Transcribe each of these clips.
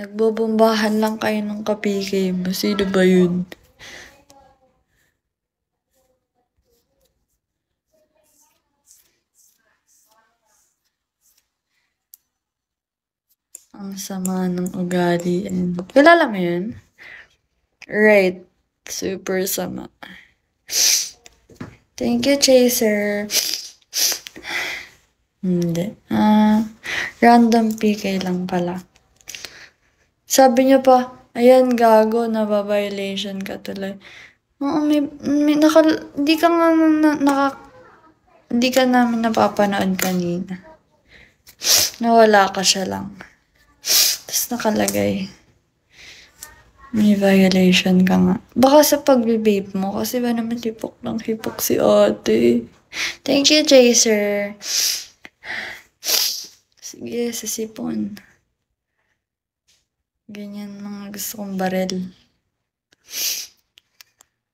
Nagbobombahan lang kayo ng kapikay mo. Sino ba yun? Ang sama ng ugali. Kilala mo yun? Right. Super sama. Thank you, Chaser. Hindi. Random PK lang pala. Sabi niya pa, ayan gago, nababiolation ka tuloy. Oo, hindi ka nga hindi ka namin napapanood kanina. Nawala ka siya lang. Tapos nakalagay. May violation ka nga. Baka sa pagbe-vape mo, kasi ba naman hipok ng hipok si ate. Thank you, Chaser. Sige, sasipon. Ganyan mga gusto kong barel.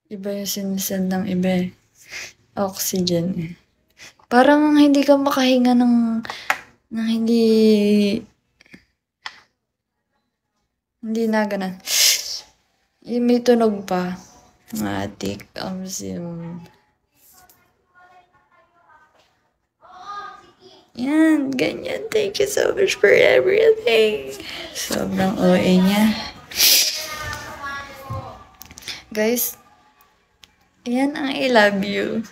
Iba yung sinisend ng iba. Oxygen. Parang hindi ka makahinga ng hindi na ganun. Yung may tunog pa. Matik sim. Yan, ganyan. Thank you so much for everything. Sobrang OA niya. Guys, yan ang I love you.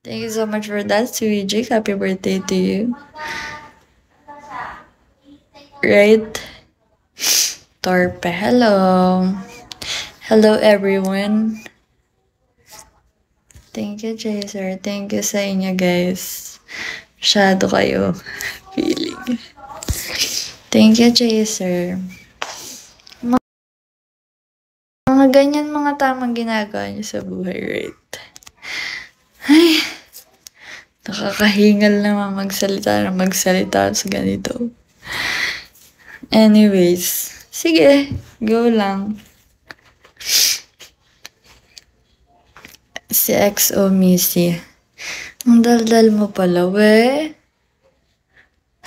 Thank you so much for that, Sweet Jake. Happy birthday to you. Right? Torpe, hello. Hello, everyone. Thank you, Chaser. Thank you sa inyo, guys. Masyado kayo. Feeling. Thank you, Chaser. Mga ganyan mga tamang ginagawa niyo sa buhay, right? Ay, nakakahingal naman magsalita sa ganito. Anyways, sige, go lang. Si XO Missy. Ang daldal mo pala, we.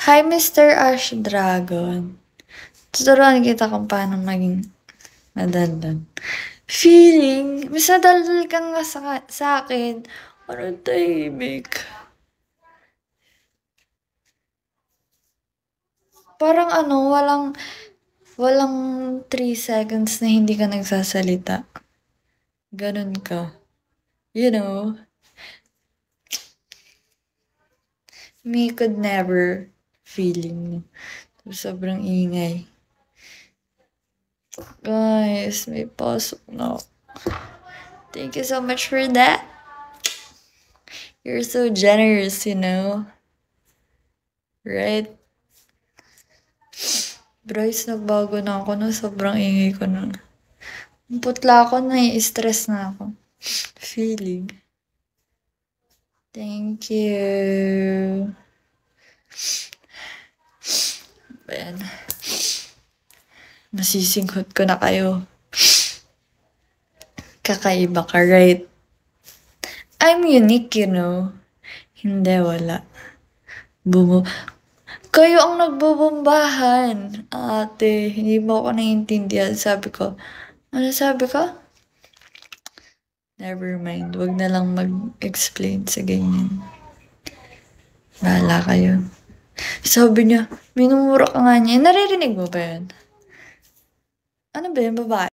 Hi, Mr. Ash Dragon. Tuturuan kita kung paano maging madaldal. Feeling, mas nadaldal ka nga sa akin. Ano tahimik? Parang walang 3 seconds na hindi ka nagsasalita. Ganun ka. You know? Me could never feeling. Sobrang ingay. Guys, may pasok na. Thank you so much for that. You're so generous, you know? Right? Bryce, nagbago na ako na sobrang ingay ko nun. Putla ako, nai-stress na ako. Feeling. Thank you. Ayan. Nasisinghot ko na kayo. Kakaiba ka, right? I'm unique, you know? Hindi, wala. Kayo ang nagbobombahan. Ate, hindi mo ako naiintindihan. Sabi ko, ano sabi ko? Never mind. Wag na lang mag-explain sa ganyan. Bahala kayo. Sabi niya, minumura ka nga niya. Naririnig mo ba yun? Ano ba yun, babae?